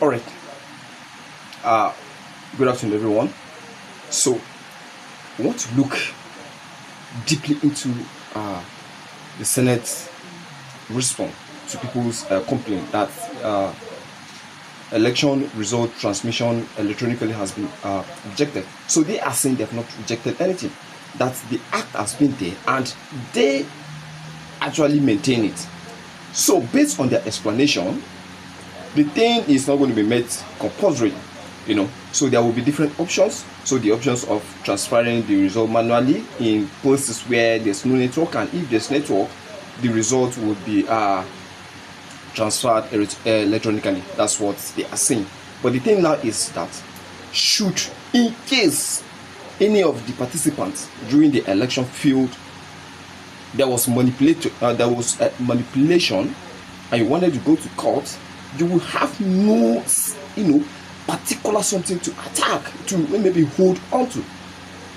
All right. Uh, Good afternoon, everyone. So, I want to look deeply into the Senate's response to people's complaint that election result transmission electronically has been rejected. So they are saying they have not rejected anything. That the act has been there and they actually maintain it. So based on their explanation, the thing is not going to be made compulsory, So there will be different options. So the options of transferring the result manually in places where there's no network, and if there's network, the result would be transferred electronically. That's what they are saying. But the thing now is that should, in case any of the participants during the election feel there was manipulation, and you wanted to go to court, you will have no, particular something to attack, to maybe hold on to.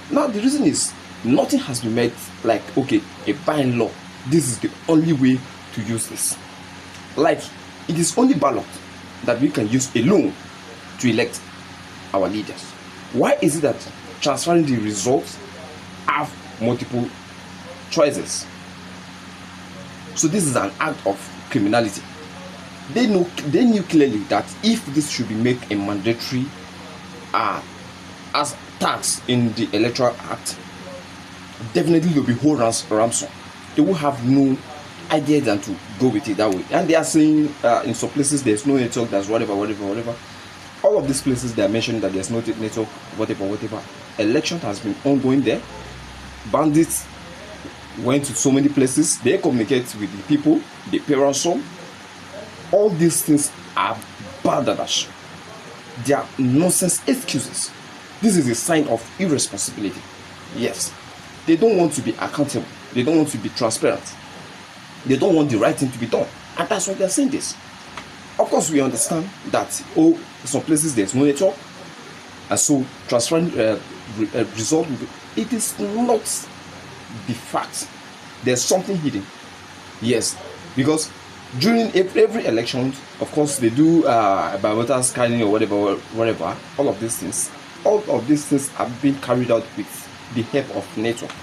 Now the reason is nothing has been made like, okay, a binding law. This is the only way to use this. Like, it is only ballot that we can use alone to elect our leaders. Why is it that transferring the results have multiple choices? So this is an act of criminality. They knew clearly that if this should be made a mandatory as tax in the Electoral Act, definitely there will be whole ransom. They will have no idea than to go with it that way. And they are saying in some places there's no network, there's whatever. All of these places they are mentioning that there's no network, whatever. Election has been ongoing there. Bandits went to so many places. They communicate with the people, they pay ransom. All these things are balderdash. They are nonsense excuses. This is a sign of irresponsibility. Yes, they don't want to be accountable. They don't want to be transparent. They don't want the right thing to be done. And that's why they're saying this. Of course, we understand that, some places there's no network. And so transferring result, it is not the fact. There's something hidden. Yes, because during every election, of course, they do biometric scanning or whatever. All of these things have been carried out with the help of network.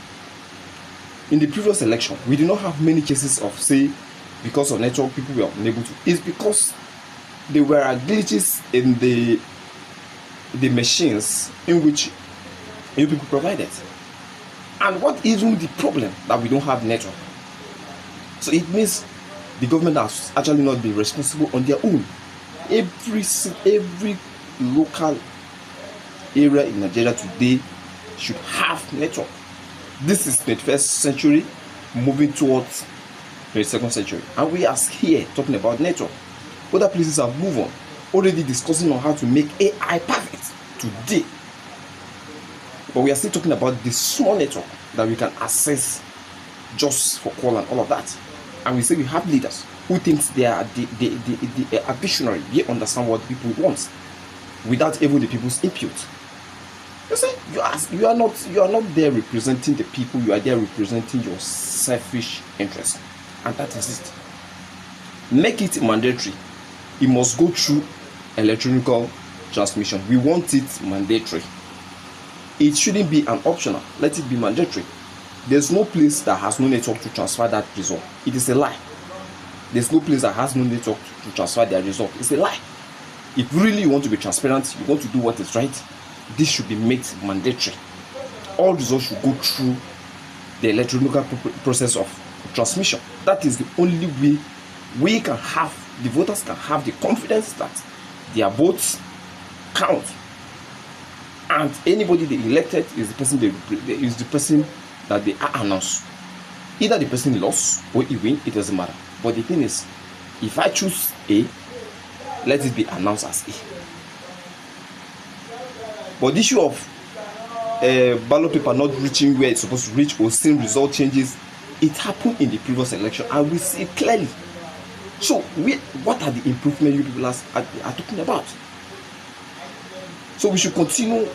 In the previous election, we did not have many cases of, say, because of network, people were unable to. It's because there were glitches in the machines in which people provided. And what is really the problem that we don't have network? So it means the government has actually not been responsible on their own. Every local area in Nigeria today should have network. This is 21st century moving towards 22nd century, and we are here talking about network. Other places have moved on, already discussing on how to make AI perfect today. But we are still talking about the small network that we can access just for call and all of that. And we say we have leaders who think they are the visionary. They understand what people want without even the people's input. You see, you are not there representing the people. You are there representing your selfish interest, and that is it. Make it mandatory. It must go through electronic transmission. We want it mandatory. It shouldn't be an optional. Let it be mandatory. There's no place that has no network to transfer that result. It is a lie. There's no place that has no network to transfer their result. It's a lie. If really you want to be transparent, you want to do what is right, this should be made mandatory. All results should go through the electronic process of transmission. That is the only way the voters can have the confidence that their votes count. And anybody they elected is the person that they are announced. Either the person lost or he win, it doesn't matter. But the thing is, if I choose A, let it be announced as A. But the issue of ballot paper not reaching where it's supposed to reach or seeing result changes, it happened in the previous election and we see it clearly. So what are the improvements you people are talking about? So we should continue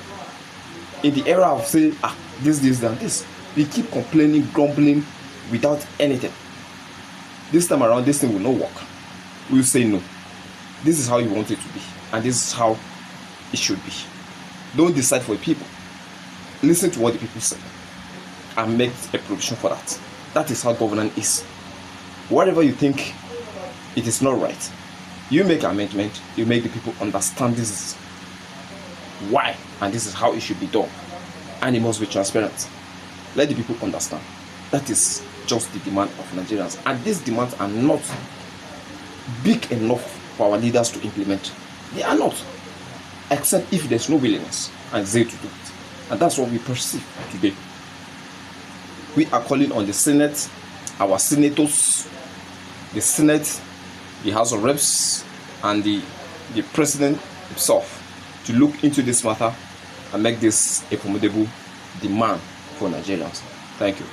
in the era of saying, this and this. We keep complaining, grumbling without anything. This time around, this thing will not work. We'll say no. This is how you want it to be. and this is how it should be. Don't decide for the people. Listen to what the people say and make a provision for that. That is how governance is. Whatever you think it is not right, you make an amendment, you make the people understand this is why and this is how it should be done, and it must be transparent. Let the people understand. That is just the demand of Nigerians, and these demands are not big enough for our leaders to implement. They are not, except if there's no willingness and zeal to do it. And that's what we perceive today. We are calling on the Senate, our senators, the Senate, the House of Reps, and the President himself to look into this matter and make this a formidable demand for Nigerians. Thank you.